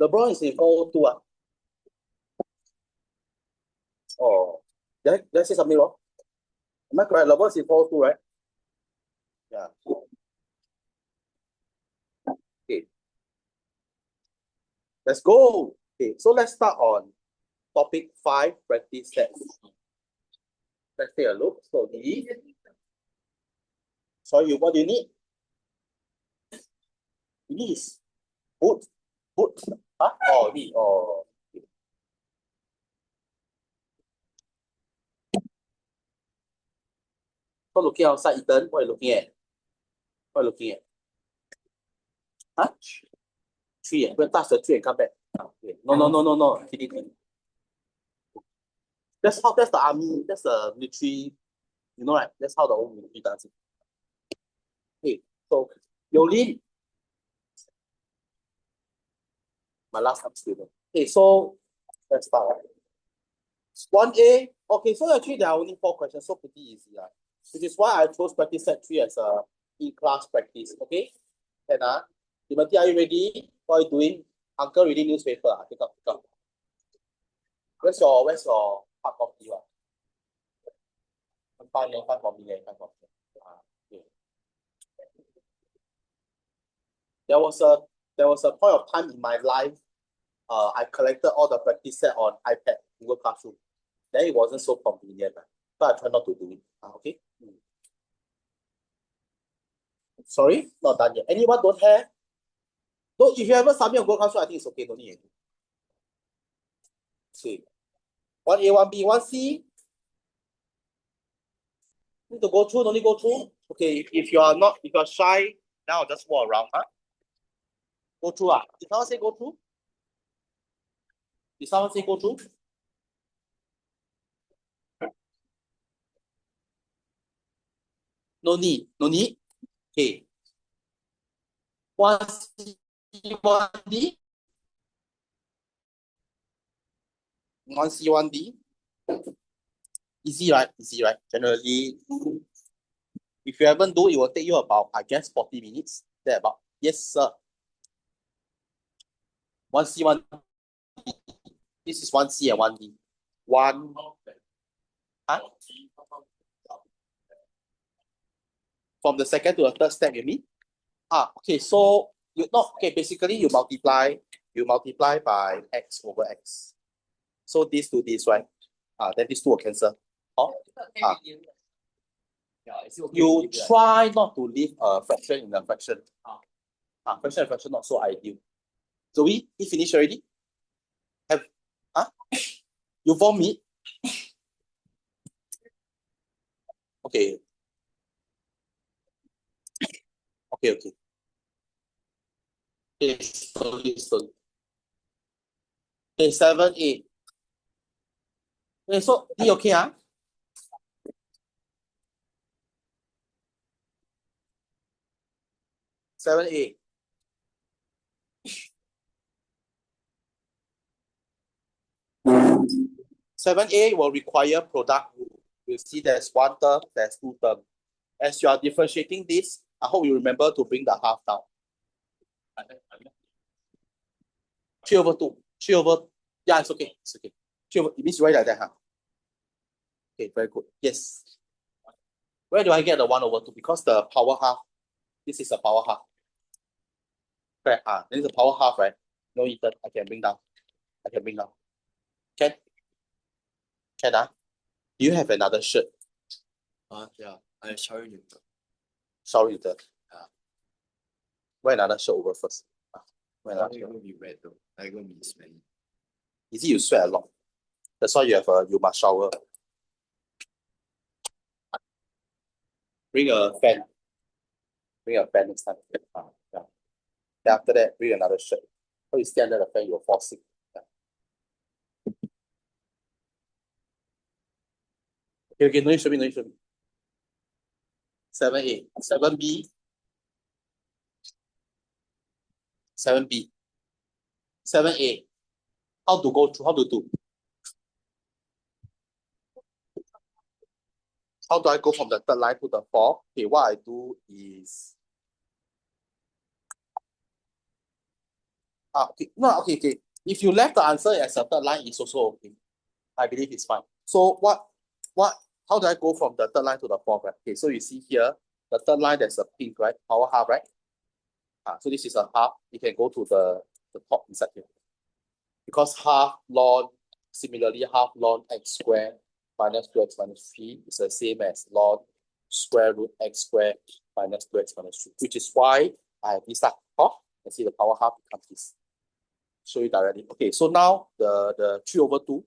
LeBron is in 402. Oh, did I say something wrong? Am I correct? LeBron is in 402, right? Yeah. Okay, let's go. Okay, so let's start on topic 5, practice sets. Let's take a look. So sorry, what do you need? You need is boot. Boot. Huh? Oh, need. Oh. So looking outside, Ethan, what are you looking at? What are you looking at? Huh? Tree. Go and touch the tree and come back. Okay. No. Kidding. That's the army, that's the military, you know, right? That's how the old military does it. Okay, so Yolin, my last time student. Okay, so let's start. 1A. Okay, so actually there are only 4 questions, so pretty easy. Which is why I chose practice set 3 as a in-class practice. Okay? And Timothy, are you ready? What are you doing? Uncle reading newspaper. Pick up. Where's your hard copy? Fine for me. Okay. There was a point of time in my life, I collected all the practice set on iPad, Google Classroom. Then it wasn't so convenient. So I try not to do it. Okay. Sorry, not done yet. Anyone don't have? No, if you ever submit on Google Classroom, I think it's okay. Don't need it. See. 1A, 1B, 1C. Need to go through, don't need go through. Okay, if you are shy, then I'll just walk around. Go through. Did someone say go through? Did someone say go through? No need. Okay. 1C, 1D. 1C, 1D. Easy, right? Generally, if you haven't do, it will take you about, I guess, 40 minutes. There about. Yes, sir. 1C, 1D. This is 1C and 1D. One. Huh? From the second to the third step, you mean? Okay. So basically you multiply by x over x. So this to this, right? Then these two will cancel. You try not to leave a fraction in a fraction. Fraction and fraction not so ideal. Zoe, you finished already? You vomit? Okay. Okay. Okay, slowly. Okay, 7, 8. Okay, so D okay, 7, 8. 7A will require product rule. You see there's 1 term, there's 2 terms. As you are differentiating this, I hope you remember to bring the half down. 3 over 2. 3 over, yeah, it's okay. 3 over, it means you write like that, Okay, very good. Yes. Where do I get the 1 over 2? Because the power half, this is the power half. Right, then it's the power half, right? No, Ethan, I can bring down. Can? Do you have another shirt? Yeah, I show you. Sorry, wear another shirt over first. Wear another shirt. It's going to be wet though. I'm going to be smelly. Is it you sweat a lot? That's why you must shower. Bring a fan. Next time. Yeah. Then after that, bring another shirt. So you stay under the fan, you'll fall sick. Okay, no need show me. 7A. 7B. 7B. 7A. How to go through? How to do? How do I go from the third line to the fourth? Okay, what I do is Okay. No, okay. If you left the answer as a third line, it's also okay. I believe it's fine. So how do I go from the third line to the fourth? Right? Okay, so you see here, the third line, there's a pink, right? Power half, right? So this is a half. You can go to the top inside here. Because half ln, similarly, half ln x squared minus 2x minus 3 is the same as ln square root x squared minus 2x minus 3, which is why I have this half. And see the power half becomes this. Show you directly. Okay, so now the 3 over 2,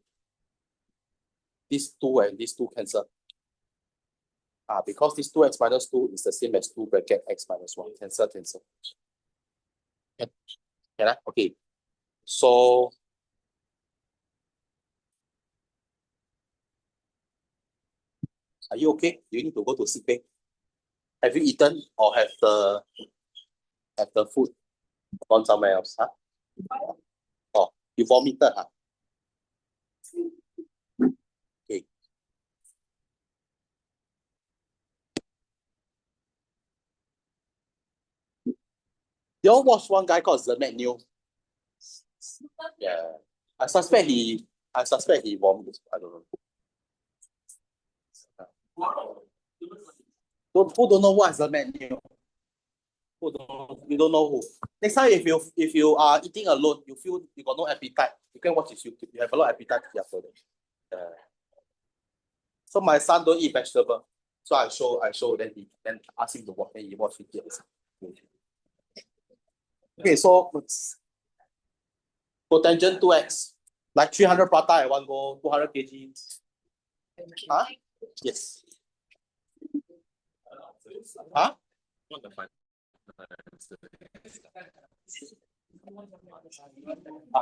these 2 and these 2 cancel. Because this 2x minus 2 is the same as 2 bracket x minus 1. Cancel. Can I? Okay. So are you okay? You need to go to sick bay. Have you eaten or have the food gone somewhere else? Huh? Oh, you vomited, huh? Okay. You all watch one guy called Zemet New. Yeah. I suspect he vomited. I don't know. Who don't know what is Zemet New? You don't know who. Next time if you are eating alone, you feel you got no appetite, you can watch his YouTube. You have a lot of appetite after that. So my son don't eat vegetable. So I show, then ask him to watch, then he watch it. Okay, so cotangent 2x, like 300 prata at one go, 200 kg. Huh? Yes. Huh?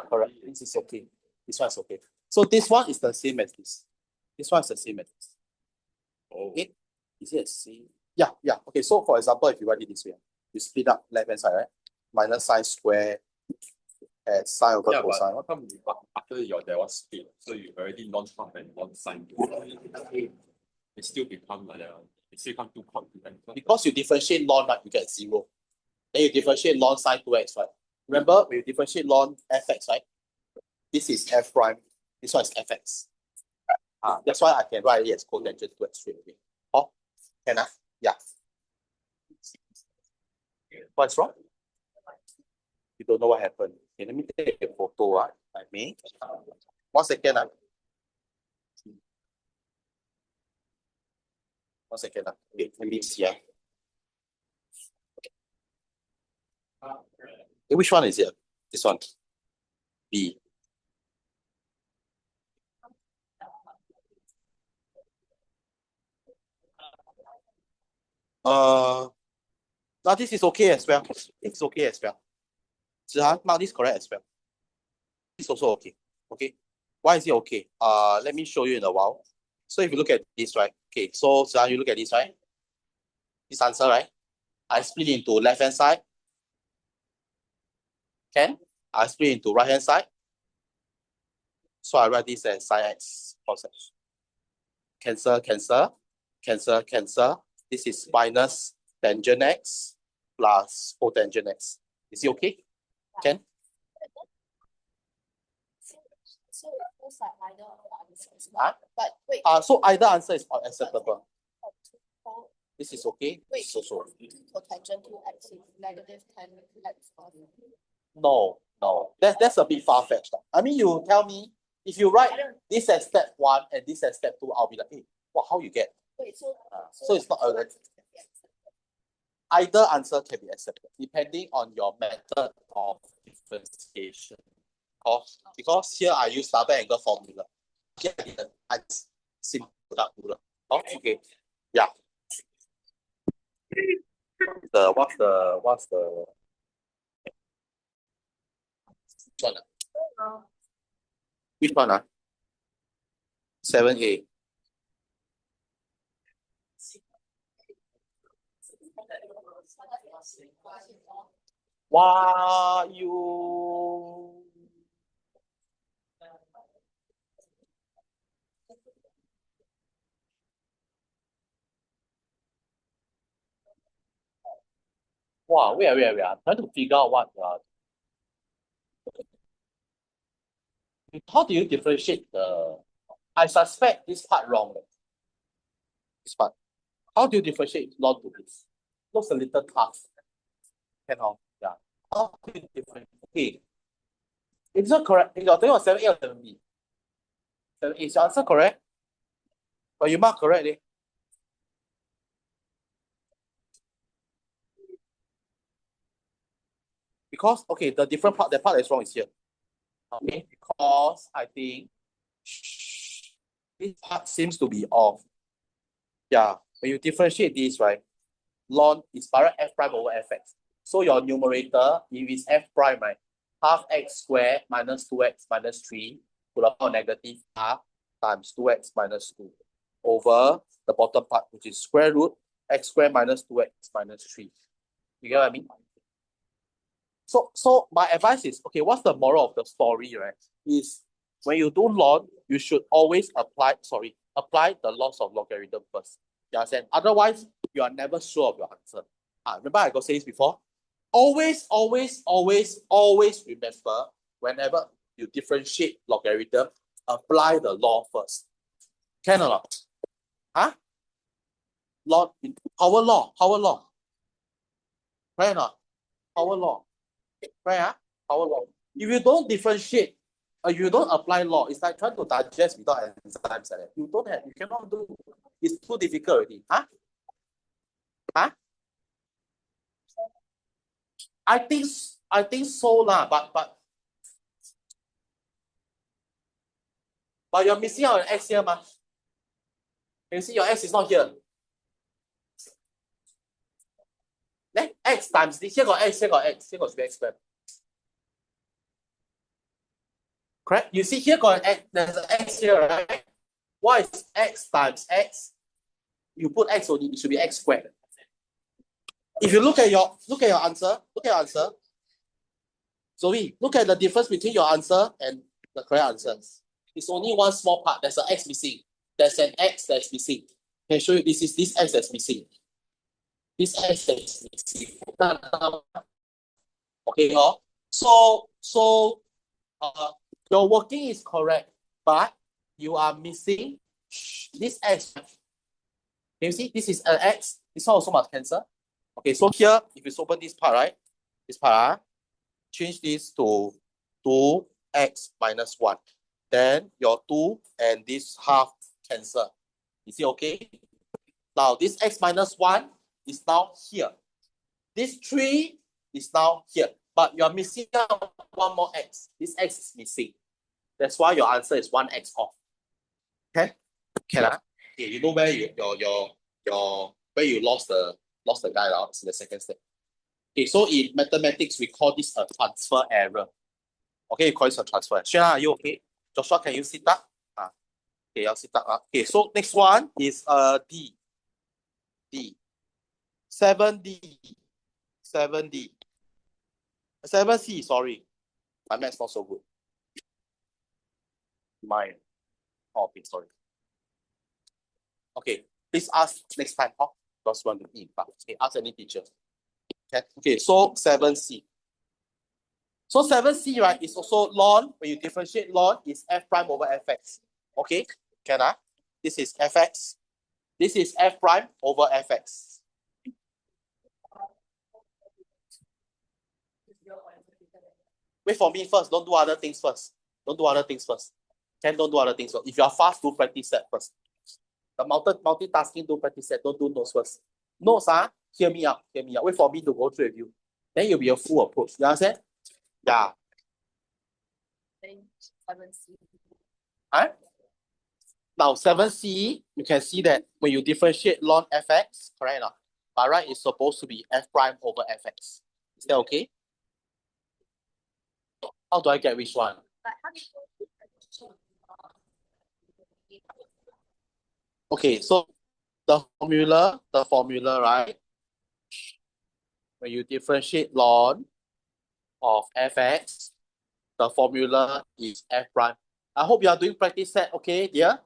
Correct. This is okay. This one is okay. So this one is the same as this. This one is the same as this. Okay. Is it the same? Yeah. Okay, so for example, if you write it this way, you split up left hand side, right? Minus sine square as sine over cosine. How come after there was split, so you already non-half and non-sine? It still become like that. It still become 2 complement. Because you differentiate ln, right, you get 0. Then you differentiate ln sine 2x, right? Remember, when you differentiate ln fx, right? This is f prime. This one is fx. That's why I can write it as cotangent 2x straight away. Oh, can I? Yeah. What's wrong? You don't know what happened. Okay, let me take a photo. I may. 1 second. 1 second. Okay, let me see. Which one is it? This one. B. Now this is okay as well. It's okay as well. Now this is correct as well. This is also okay. Okay. Why is it okay? Let me show you in a while. So if you look at this, right? Okay, so you look at this, right? This answer, right? I split into left hand side. Can? I split into right hand side. So I write this as sine x cos x. Cancel. This is minus tangent x plus cotangent x. Is it okay? Can? So it looks like either answers. Huh? But wait. So either answer is acceptable. This is okay. Wait, this is also cotangent to x is negative 10x. No. That's a bit far-fetched. I mean, you tell me, if you write this as step 1 and this as step 2, I'll be like, hey, how you get? Wait, so it's not either answer can be accepted, depending on your method of differentiation. Because here I use double angle formula. Here I simple product rule. Okay. Yeah. What's the which one? 7A. Wow, you. Wow, wait. I'm trying to figure out what how do you differentiate the? I suspect this part wrong. This part. How do you differentiate log to this? Looks a little tough. Cannot. Yeah. How do you differentiate? Okay. It's not correct. You're talking about 7A or 7B? 7A. Is your answer correct? But you mark correct, eh? Because, okay, the different part, the part that's wrong is here. Okay, because I think this part seems to be off. Yeah, when you differentiate this, right, ln is direct f prime over fx. So your numerator, if it's f prime, right, half x squared minus 2x minus 3 to the power negative half times 2x minus 2 over the bottom part, which is square root x squared minus 2x minus 3. You get what I mean? So my advice is, okay, what's the moral of the story, right? Is when you do ln, you should always apply the laws of logarithm first. You understand? Otherwise, you are never sure of your answer. Remember I got say this before? Always remember, whenever you differentiate logarithm, apply the law first. Can or not? Huh? Law, power law. Right or not? Power law. Right? Power law. If you don't differentiate, or you don't apply law, it's like trying to digest without enzymes. You cannot do. It's too difficult already. Huh? I think so lah, but you're missing out an x here, ma. You see your x is not here. X times this. Here got x, here got x, here got 3x squared. Correct? You see here got an x, there's an x here, right? What is x times x? You put x only, it should be x squared. If you look at your answer, Zoe, look at the difference between your answer and the correct answer. It's only one small part. There's an x missing. There's an x that's missing. I can show you this is this x that's missing. This x that's missing. Okay, so your working is correct, but you are missing this x. Can you see? This is an x. This one also must cancel. Okay, so here, if you open this part, right? This part, change this to 2x minus 1. Then your 2 and this half cancel. Is it okay? Now, this x minus 1 is now here. This 3 is now here. But you're missing out one more x. This x is missing. That's why your answer is 1x off. Okay? Okay, you know where where you lost the guy out in the second step. Okay, so in mathematics, we call this a transfer error. Okay, you call this a transfer. Shana, are you okay? Joshua, can you sit up? Okay, I'll sit up. Okay, so next one is D. 7D. 7C, sorry. My math's not so good. Mine. Oh, okay, sorry. Okay, please ask next time. Because one to eat, but okay, ask any teacher. Okay, so 7C. So 7C, right, is also ln. When you differentiate ln, is f prime over fx. Okay, can I? This is fx. This is f prime over fx. Wait for me first. Don't do other things first. Don't do other things first. Don't do other things first. If you are fast, do practice set first. The multitasking, do practice set. Don't do notes first. Notes, hear me out. Wait for me to go through with you. Then you'll be a full approach. You understand? Yeah. 7C. Now 7C, you can see that when you differentiate ln fx, correct or not? By right, it's supposed to be f prime over fx. Is that okay? How do I get which one? Okay, so the formula, right? When you differentiate ln of fx, the formula is f prime. I hope you are doing practice set, okay, dear?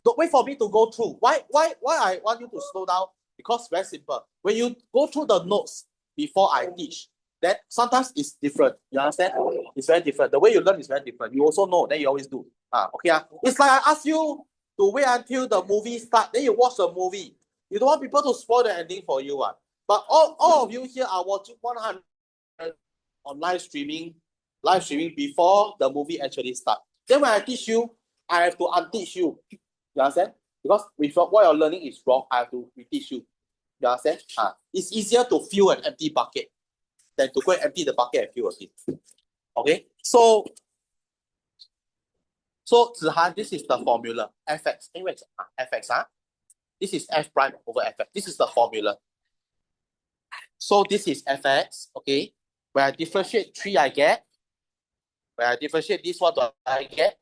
Don't wait for me to go through. Why I want you to slow down? Because very simple. When you go through the notes before I teach, that sometimes it's different. You understand? It's very different. The way you learn is very different. You also know, then you always do. Okay. It's like I ask you to wait until the movie start, then you watch the movie. You don't want people to spoil the ending for you. But all of you here are watching 100 on live streaming before the movie actually starts. Then when I teach you, I have to unteach you. You understand? Because if what you're learning is wrong, I have to reteach you. You understand? It's easier to fill an empty bucket than to go and empty the bucket and fill again. Okay? So Zihan, this is the formula. Fx. Fx, this is f prime over fx. This is the formula. So this is fx, okay? When I differentiate 3, I get. When I differentiate this, what do I get?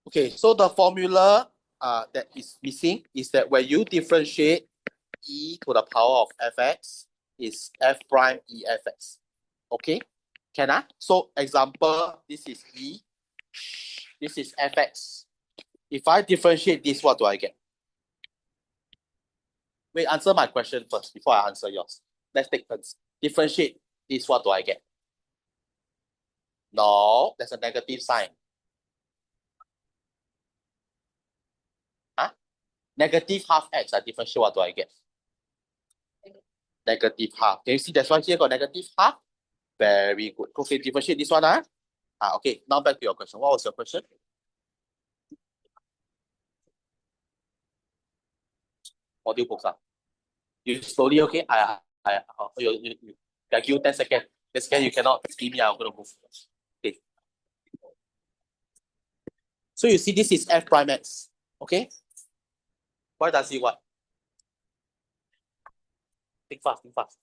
Okay, so the formula that is missing is that when you differentiate e to the power of fx is f prime e fx. Okay? Can I? So example, this is e. This is fx. If I differentiate this, what do I get? Wait, answer my question first before I answer yours. Let's take turns. Differentiate this, what do I get? No, there's a negative sign. Negative half x, I differentiate, what do I get? Negative half. Can you see that's why here got negative half? Very good. Okay, differentiate this one. Okay, now back to your question. What was your question? Module books. You slowly, okay? I give you 10 seconds. 10 seconds, you cannot see me, I'm going to move. Okay. So you see, this is f prime x. Okay? Why does it what? Think fast, think fast.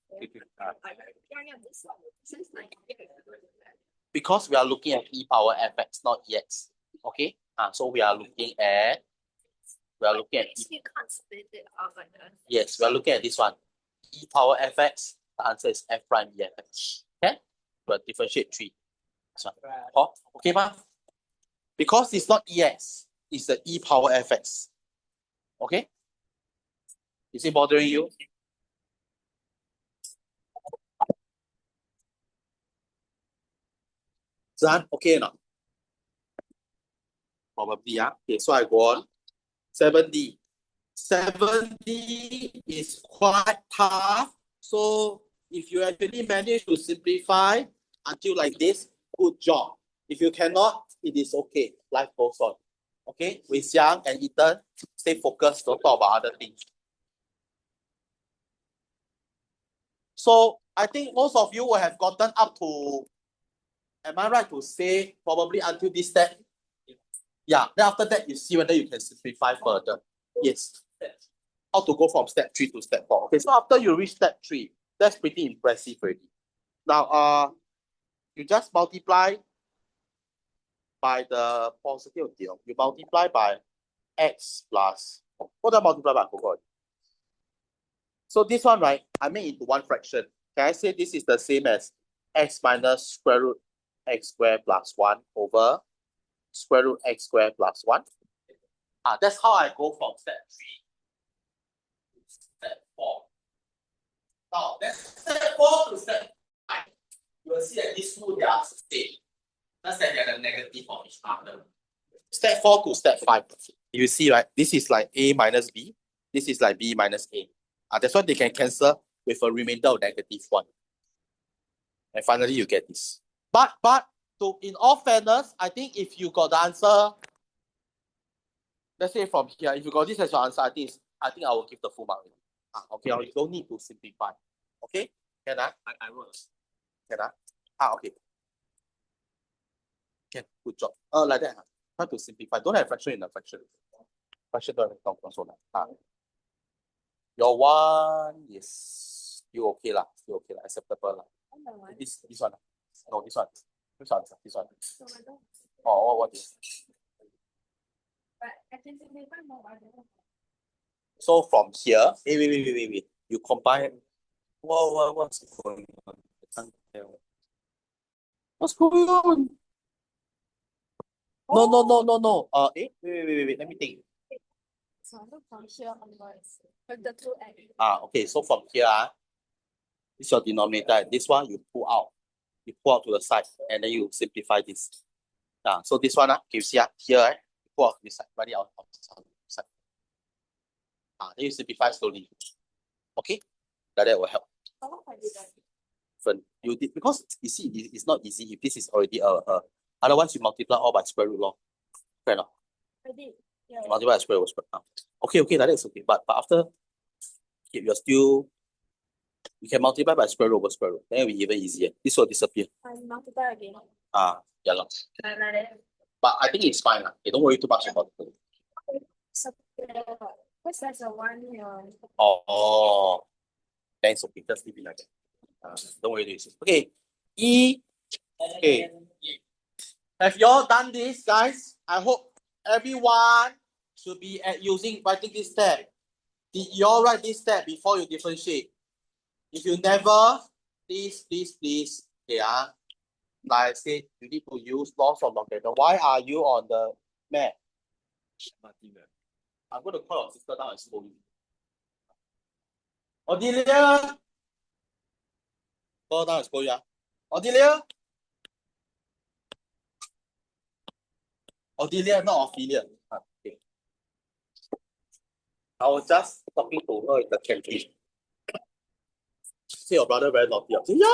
Because we are looking at e power fx, not ex. Okay? So we are looking at You can't split it out like that. Yes, we are looking at this one. E power fx, the answer is f prime e fx. Okay? We'll differentiate 3. This one. Okay, ma? Because it's not ex, it's the e power fx. Okay? Is it bothering you? Zan, okay or not? Probably, Okay, so I go on. 7D. 7D is quite tough. So if you actually manage to simplify until like this, good job. If you cannot, it is okay. Life goes on. Okay, with Xiang and Ethan, stay focused, don't talk about other things. So I think most of you will have gotten up to, am I right to say, probably until this step? Yeah, then after that, you see whether you can simplify further. Yes. How to go from step 3 to step 4. Okay, so after you reach step 3, that's pretty impressive already. Now, you just multiply by the positive deal. You multiply by x plus, what do I multiply by? I forgot. So this one, right, I made into one fraction. Can I say this is the same as x minus square root x squared plus 1 over square root x squared plus 1? That's how I go from step 3 to step 4. Now, that's step 4 to step 5. You will see that these two, they are the same. That's that they are the negative of each other. Step 4 to step 5. You see, right? This is like a minus b. This is like b minus a. That's why they can cancel with a remainder of -1. And finally, you get this. But in all fairness, I think if you got the answer, let's say from here, if you got this as your answer, I think I will give the full mark. Okay, you don't need to simplify. Okay, can I? I will. Can I? Okay. Can, good job. Like that. Try to simplify. Don't have fraction in the fraction. Fraction don't have console. Your one is still okay lah. Still okay lah. Acceptable lah. This one. No, this one. Which answer? This one. Oh, what is? So from here, wait. You combine. What's going on? I can't tell. What's going on? No. Wait. Let me think. So from here onwards, with the 2x. Okay. So from here, this is your denominator. This one you pull out. you pull out to the side, and then you simplify this. So this one, can you see here, right? You pull out to this side, write it out side. Then you simplify slowly. Okay, that will help. How I did that? You did because you see, it's not easy if this is already otherwise you multiply all by square root law. Fair enough. I did. Yeah. You multiply by square root. Okay, like that is okay. But after, if you're still, you can multiply by square root over square root. Then it will be even easier. This will disappear. I multiply again. Yeah. Lah. Like that. But I think it's fine. Okay, don't worry too much about it. So, what's that? A one here. Oh, then it's okay. Just leave it like that. Don't worry. Okay. Okay. Have you all done this, guys? I hope everyone should be writing this step. Did you all write this step before you differentiate? If you never, please. Okay, like I said, you need to use laws of logarithm. Why are you on the mat? I'm going to call your sister down and scold you. Odelia! Call down and scold you. Odelia? Odelia, not Ophelia. Okay. I was just talking to her in the canteen. Say your brother very naughty. I said, yeah.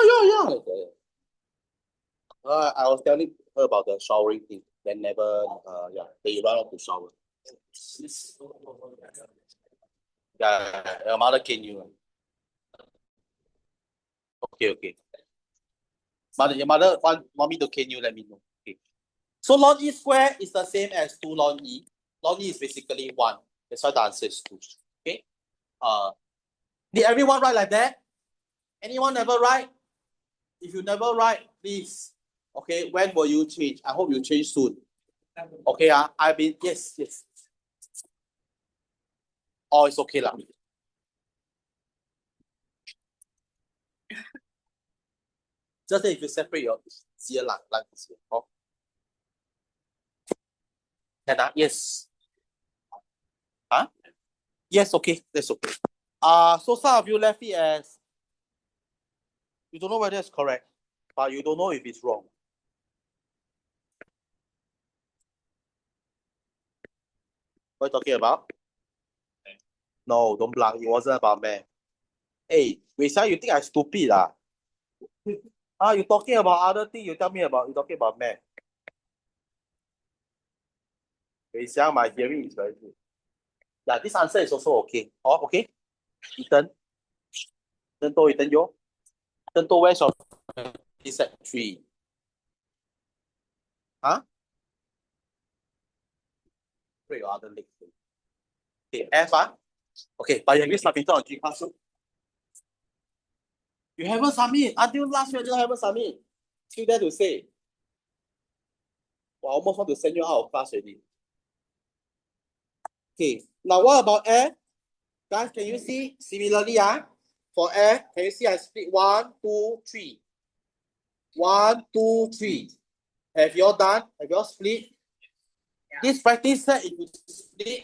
I was telling her about the showering thing. Then never, they run out to shower. Yeah, your mother cane you. Okay. Your mother want me to cane you, let me know. Okay. So ln E square is the same as 2 ln E. Ln E is basically 1. That's why the answer is 2. Okay. Did everyone write like that? Anyone never write? If you never write, please. Okay, when will you change? I hope you change soon. Okay, yes. Oh, it's okay lah. Just if you separate your easier like this. Oh. Yes. Yes, okay, that's okay. So some of you left it as you don't know whether it's correct, but you don't know if it's wrong. What are you talking about? No, don't bluff. It wasn't about math. Hey, Weisha, you think I'm stupid? You talking about other thing, you tell me about, you talking about math. Weisha, my hearing is very good. Yeah, this answer is also okay. Oh, okay. Ethan, where's your set 3? Break your other leg. Okay, F. Okay, but have you submitted on G classroom? You haven't submit. Until last year, you haven't submit. Still there to say. Well, I almost want to send you out of class already. Okay, now what about F? Guys, can you see? Similarly, for F, can you see I split 1, 2, 3? 1, 2, 3. Have you all done? Have you all split? Yeah. This practice set, if you split,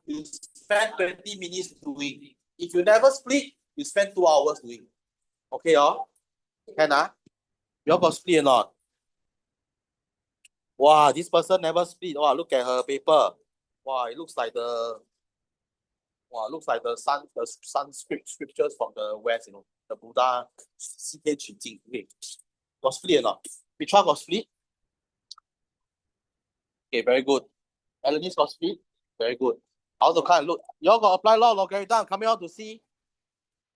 you spend 20 minutes doing. If you never split, you spend 2 hours doing. Okay, y'all? Can you all got split or not? Wow, this person never split. Wow, look at her paper. Wow, it looks like the sun scriptures from the West, the Buddha, okay. Got split or not? Which one got split? Okay, very good. Eleni's got split? Very good. I also kind of look. You all got apply law logarithm coming out to see?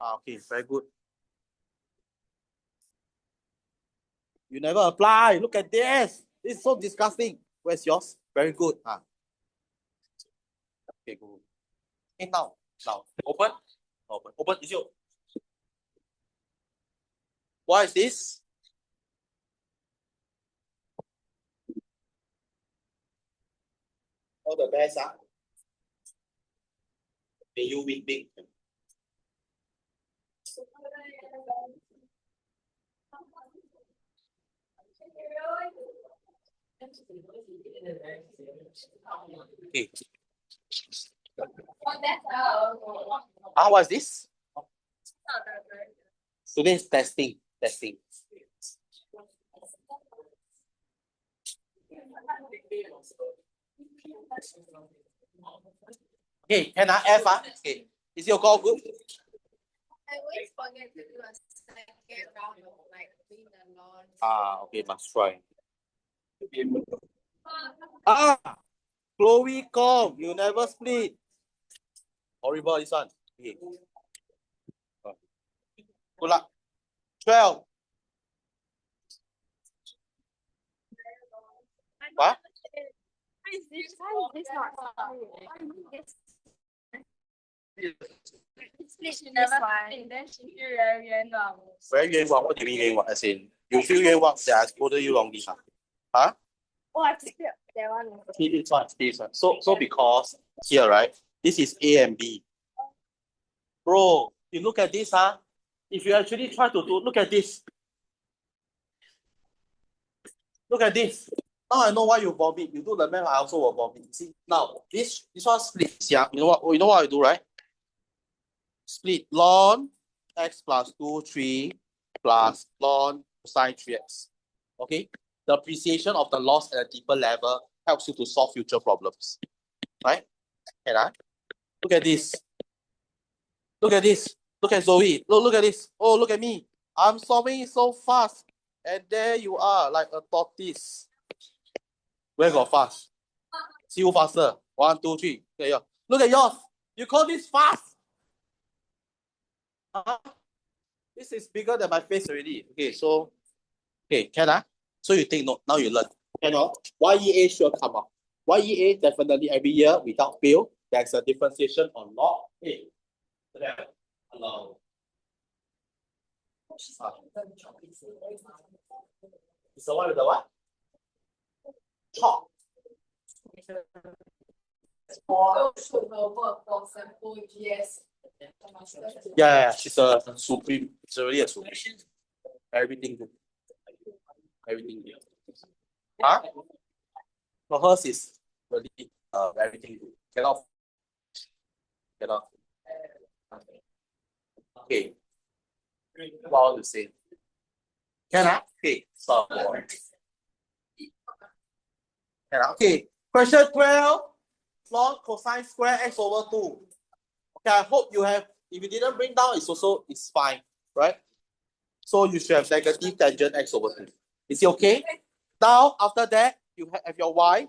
Okay, very good. You never apply. Look at this. This is so disgusting. Where's yours? Very good. Okay, good. Okay, now. Open. Is your. What is this? All the best, May you win big. Okay. What's this? Today's testing. Okay, can I F? Okay. Is your goal good? I always forget to do a second round of like doing the lawn. Okay, must try. Chloe Kong, you never split. Horrible this one. Okay. Good luck. 12. What? This not then she feel very long. Very冤枉. What do you mean冤枉? As in, you feel冤枉that I scolded you wrongly. Huh? Oh, I feel that one. It's fine. It's fine. So because here, right? This is A and B. Bro, you look at this, huh? If you actually try to do, look at this. Look at this. Now I know why you vomit. You do the math, I also will vomit. See, now this one splits. Yeah, you know what I do, right? Split ln x plus 2, 3 plus ln cosine 3x. Okay? The appreciation of the loss at a deeper level helps you to solve future problems. Right? Can I? Look at this. Look at this. Look at Zoe. Look at this. Oh, look at me. I'm solving it so fast. And there you are, like a tortoise. Where got fast? See who faster. 1, 2, 3. Look at yours. You call this fast? This is bigger than my face already. Okay, so can I? So you take note. Now you learn. YEA sure come up. YEA definitely every year without fail. There's a differentiation on log A. Hello. It's the one with the what? Chalk. Yeah, she's a supreme. She's really a supreme. Everything good. Everything good. Huh? For hers is really everything good. Cannot. Okay. What I want to say? Can I? Okay. So. Can I? Okay. Question 12. Log cosine square x over 2. Okay, I hope you have. If you didn't bring down, it's fine, right? So you should have negative tangent x over 2. Is it okay? Now, after that, you have your y.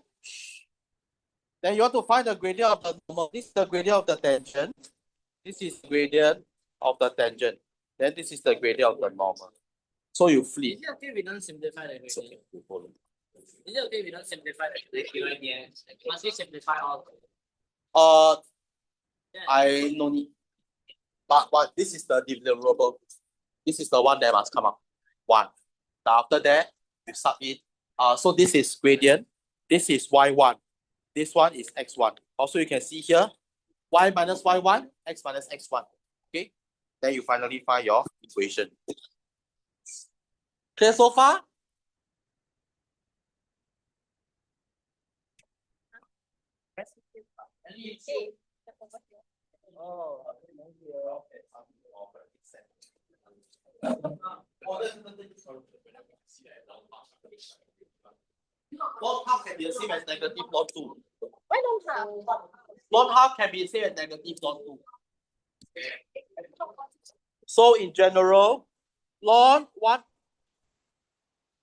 Then you want to find the gradient of the normal. This is the gradient of the tangent. This is the gradient of the tangent. Then this is the gradient of the normal. So you flip. Is it okay we don't simplify the It's gradient? okay. Is it okay we don't simplify the gradient? Must we simplify all? I no need. But this is the deliverable. This is the one that must come up. 1. Now after that, you submit. So this is gradient. This is y1. This one is x1. Also, you can see here, y minus y1, x minus x1. Okay? Then you finally find your equation. Clear so far? Oh, log half can be the same as negative log 2. Why don't have? Log half can be the same as negative log 2. So in general, log 1.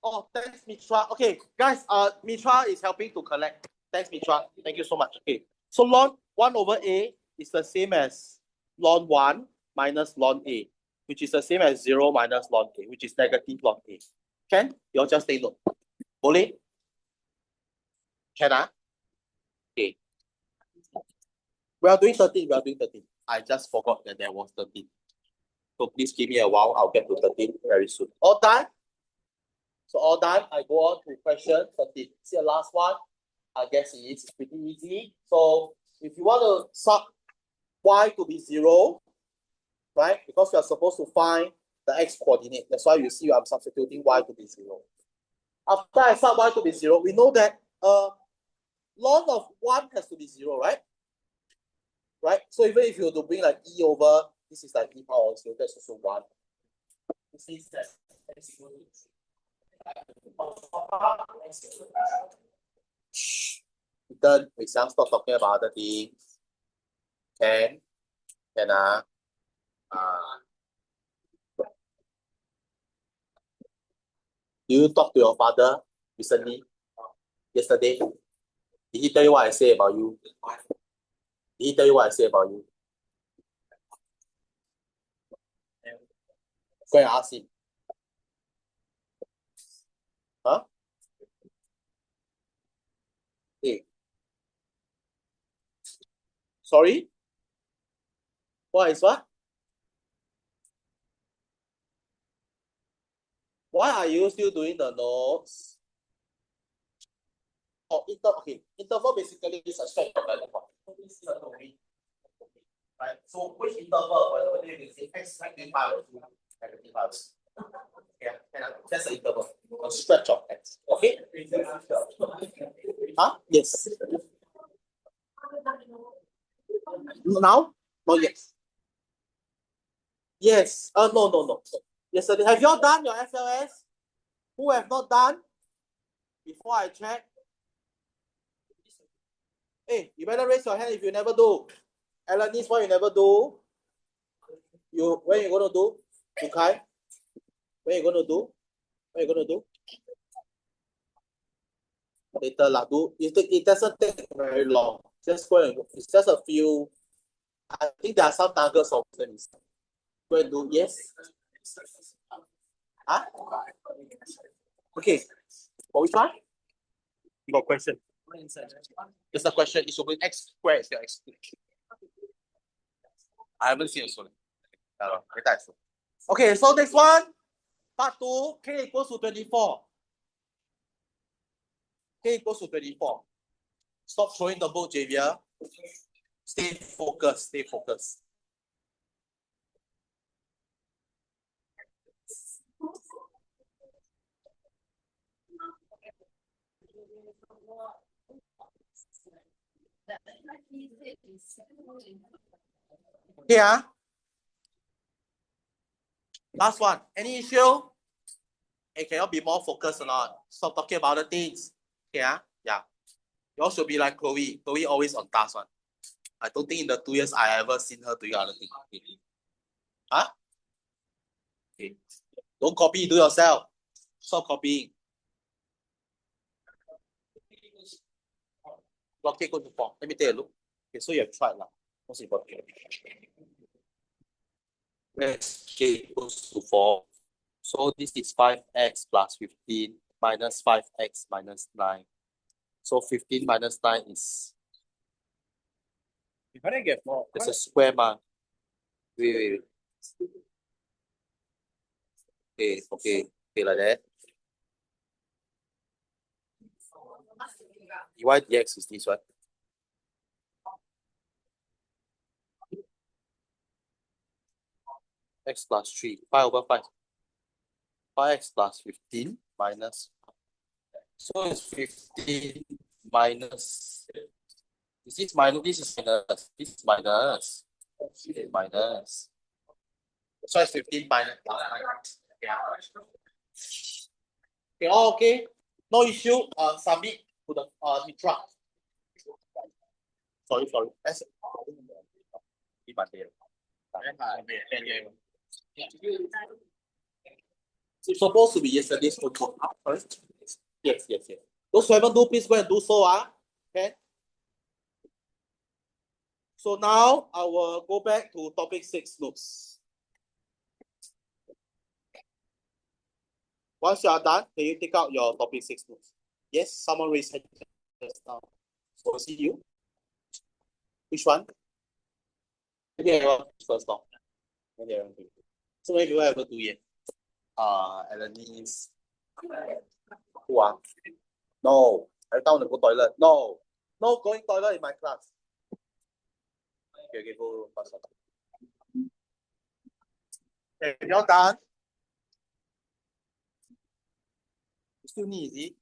Oh, thanks, Mitra. Okay, guys, Mitra is helping to collect. Thanks, Mitra. Thank you so much. Okay, so log 1 over A is the same as log 1 minus log A, which is the same as 0 minus log A, which is negative log A. Can? You'll just take note. Boleh? Can I? Okay. We are doing 13. I just forgot that there was 13. So please give me a while. I'll get to 13 very soon. All done? So all done. I go on to question 13. See the last one. I guess it's pretty easy. So if you want to sub y to be 0, right? Because we are supposed to find the x coordinate. That's why you see I'm substituting y to be 0. After I sub y to be 0, we know that log of 1 has to be 0, right? Right? So even if you were to bring like e over, this is like e power of 0, that's also 1. This is that x equal to 3. Then we stop talking about the things. Can do you talk to your father recently? Yesterday? Did he tell you what I say about you? Did he tell you what I say about you? Go and ask him. Huh? Hey. Sorry? What is what? Why are you still doing the notes? Oh, okay. Interval basically is a stretch of value. This is a domain. Right? So which interval, whatever you say, x negative power 2, negative power 2. Yeah, that's the interval. A stretch of x. Okay? Huh? Yes. Now? Not yet. Yes. No. Yesterday. Have you all done your FLS? Who have not done? Before I check. Hey, you better raise your hand if you never do. Alanis, why you never do? When you gonna do? Okay. When you gonna do? When you gonna do? Later lah. It doesn't take very long. Just go and it's just a few. I think there are some nuggets of them. Go and do. Yes. Huh? Okay. For which one? You got question. There's a question. It should be x squared instead of x cubed. I haven't seen it so. Okay, so next one. Part 2, k equals to 24. K equals to 24. Stop throwing the book, Javier. Stay focused. Stay focused. Here. Last one. Any issue? Hey, can you be more focused or not? Stop talking about the things. Yeah. You all should be like Chloe. Chloe always on task one. I don't think in the 2 years I ever seen her doing other things. Huh? Okay. Don't copy, do yourself. Stop copying. Log K equals to 4. Let me take a look. Okay, so you have tried now. Most important. X K equals to 4. So this is 5x plus 15 minus 5x minus 9. So 15 minus 9 is. How do I get more? It's a square mark. Wait. Okay, like that. Dy dx is this one. X plus 3, 5 over 5. 5x plus 15 minus. So it's 15 minus. This is minus, this is minus, this is minus. This is minus. So it's 15 minus. Okay, all okay. No issue. Submit to the Mitra. Sorry. That's it's supposed to be yesterday's homework. Yes. Those who haven't do, please go and do so. Okay. So now I will go back to topic 6 notes. Once you are done, can you take out your topic 6 notes? Yes, someone raised hand just now. So see you. Which one? Maybe everyone first off. So maybe you ever do yet? Alanis. Who are? No. Every time I want to go toilet. No going toilet in my class. Okay, go first. Okay, you're done. You still need, is it?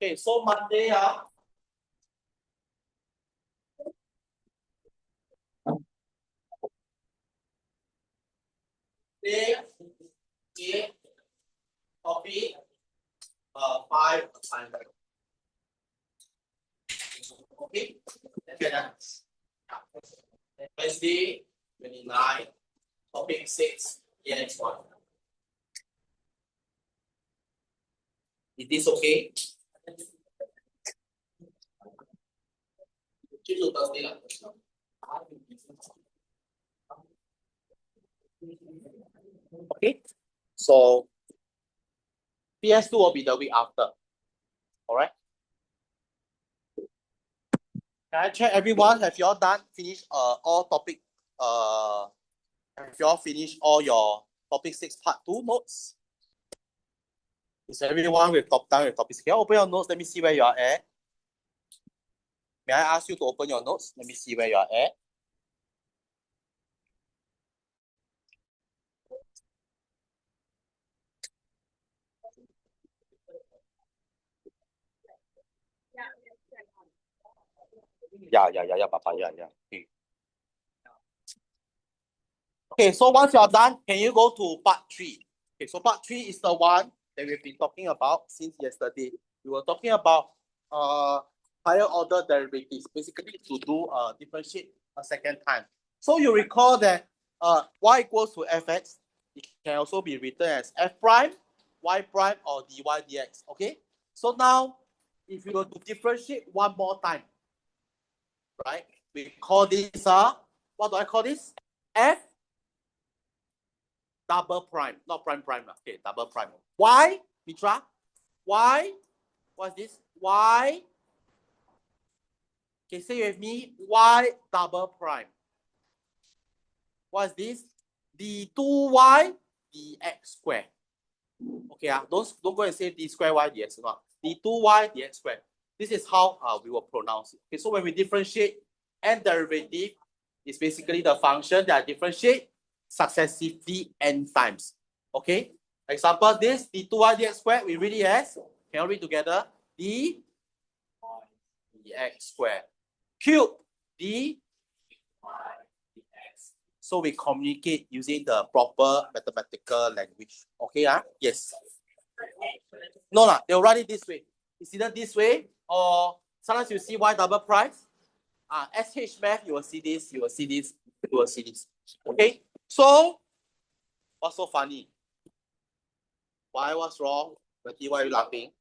Okay, so Monday, sign. Okay. Okay. Wednesday, 29, topic 6, next one. Is this okay? Tuesday, Thursday. Okay. So PS2 will be the week after. All right. Can I check everyone? Have you all finished all topic have you all finished all your topic 6 part 2 notes? Is everyone done with topic 6? Can you open your notes? Let me see where you are at. May I ask you to open your notes? Let me see where you are at. Yeah, Papa, yeah. Okay. Okay, so once you are done, can you go to part 3? Okay, so part 3 is the one that we've been talking about since yesterday. We were talking about higher order derivatives, basically to do differentiate a second time. So you recall that y equals to fx, it can also be written as f prime, y prime, or dy dx. Okay, so now if you were to differentiate one more time, right, we call this what do I call this? F double prime, not prime. Okay, double prime. Y, Mitra? Y, what's this? Y. Okay, say with me, Y double prime. What's this? D2Y dx square. Okay, don't go and say d square y dx. Not d2y dx square. This is how we will pronounce it. Okay, so when we differentiate n derivative, it's basically the function that differentiate successively n times. Okay, example, this d2y dx square, we read it as, can you read together? D dx square cube d. So we communicate using the proper mathematical language. Okay, yes. No, they'll write it this way. It's either this way or sometimes you see y double prime. SH math, you will see this, you will see this, you will see this. Okay, so what's so funny? What's wrong? Why are you laughing?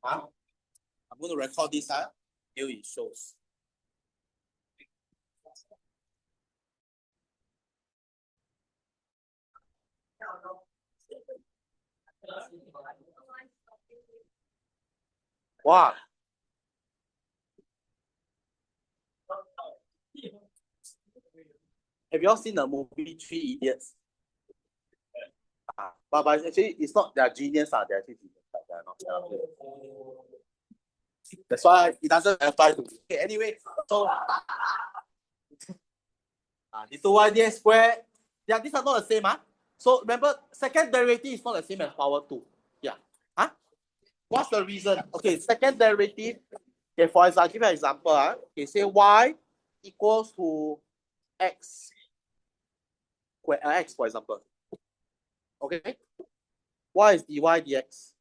I'm going to record this. Here it shows. Wow. Have you all seen the movie Three Idiots? But actually, it's not their genius. They're actually genius. They're not. That's why it doesn't apply to me. Okay, anyway, so this 2y square. Yeah, these are not the same. So remember, second derivative is not the same as power 2. Yeah. What's the reason? Okay, second derivative. Okay, for example, I'll give you an example. Okay, say y equals to x square, x, for example. Okay. What is dy dx?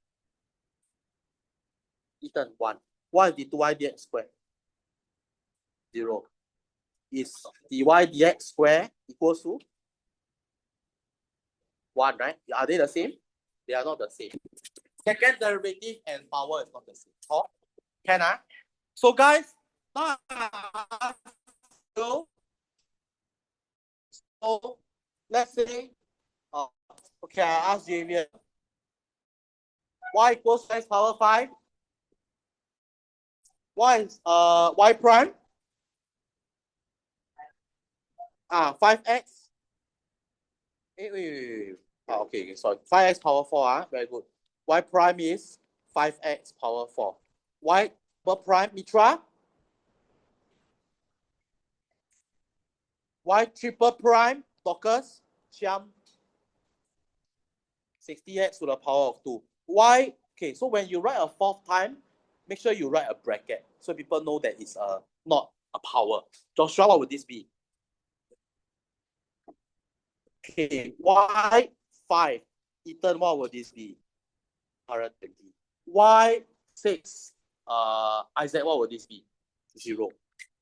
Ethan 1. What is the 2y dx square? 0. Is dy dx square equals to 1, right? Are they the same? They are not the same. Second derivative and power is not the same. Oh, can I? So guys, now so let's say, okay, I ask Javier, y equals to x power 5. Y is y prime. 5x. Wait. Okay, sorry. 5x power 4. Very good. Y prime is 5x power 4. Y prime, Mitra. Y triple prime, Dorcas, Chiam. 60x to the power of 2. Y, okay, so when you write a fourth time, make sure you write a bracket so people know that it's not a power. Joshua, what would this be? Okay, y 5. Ethan, what would this be? 120. y6, iz, what would this be? 0.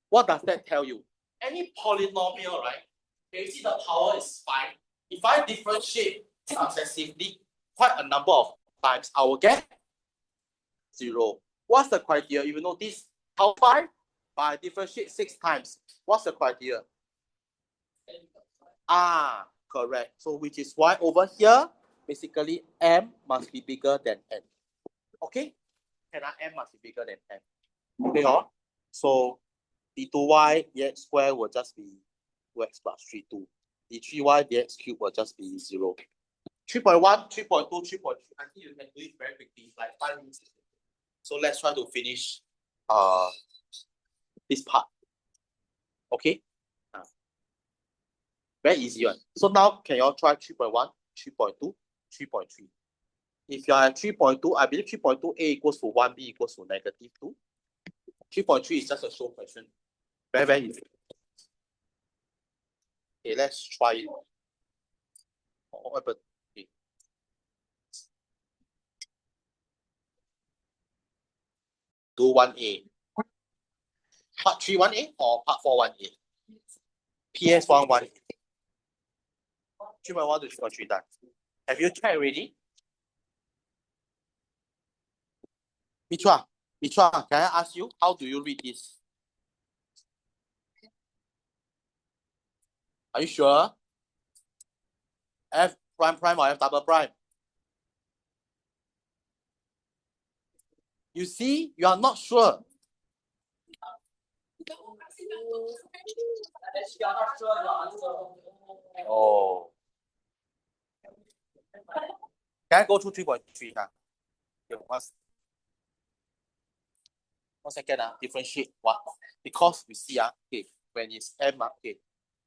What does that tell you? Any polynomial, right? You see the power is 5. If I differentiate successively quite a number of times, I will get 0. What's the criteria? If you know this, how 5? But I differentiate 6 times. What's the criteria? Correct. So which is why over here, basically m must be bigger than n. Okay? And m must be bigger than n. Okay, so d2y dx square will just be 2x plus 32. d3y dx cube will just be 0. 3.1, 3.2, 3.3. I think you can do it very quickly, like 5 minutes. So let's try to finish this part. Okay? Very easy one. So now can you all try 3.1, 3.2, 3.3? If you are at 3.2, I believe 3.2 a equals to 1, b equals to negative 2. 3.3 is just a show question. Very, very easy. Okay, let's try it. Okay. Do 1a. Part 3 1a or part 4 1a? PS 1 1. 3.1 to 3.3 done. Have you checked already? Mitra, can I ask you, how do you read this? Are you sure? F prime prime or F double prime? You see, you are not sure. Oh. Can I go through 3.3? One second, differentiate what? Because you see, okay, when it's m, okay,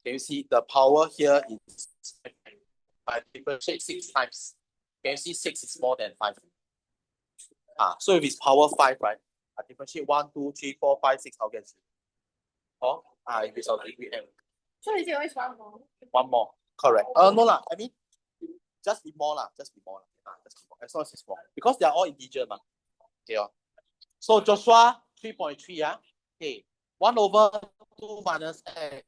can you see the power here is I differentiate 6 times. Can you see 6 is more than 5? So if it's power 5, right? I differentiate 1, 2, 3, 4, 5, 6, I'll get 0. If it's on degree m. So is it always one more? One more. Correct. No lah. I mean, just be more lah. Just be more. Just be more. As long as it's more. Because they are all integer, man. Okay. So Joshua 3.3, okay. 1 over 2 minus x.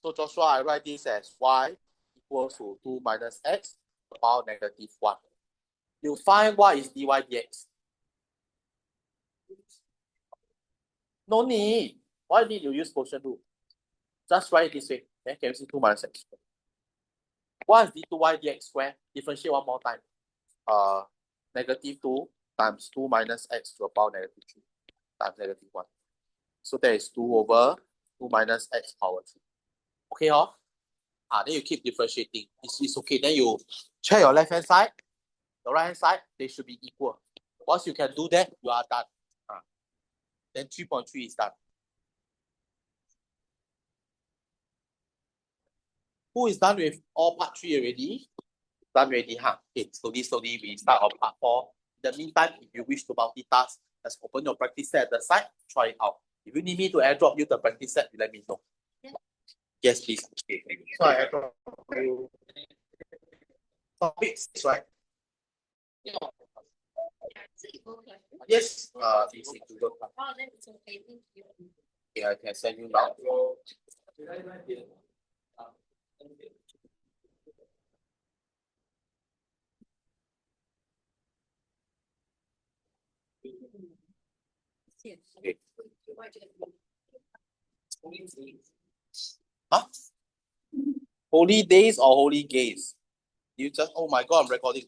So Joshua, I write this as y equals to 2 minus x about negative 1. You find what is dy dx. No need. Why need you use quotient rule? Just write it this way. Okay, can you see 2 minus x? What is d2y dx square? Differentiate one more time. Negative 2 times 2 minus x to the power negative 3 times negative 1. So that is 2 over 2 minus x power 3. Okay, then you keep differentiating. It's okay. Then you check your left hand side, the right hand side, they should be equal. Once you can do that, you are done. Then 3.3 is done. Who is done with all part 3 already? Done already, Okay, slowly we start on part 4. In the meantime, if you wish to multitask, just open your practice set at the side, try it out. If you need me to airdrop you the practice set, you let me know. Yes, please. Okay, so I airdrop you. Topic 6, right? Yes, it's in Google. Oh, then it's okay. Thank you. Okay, I can send you now. Okay. Huh? Holy days or holy gays? You just, oh my God, I'm recording.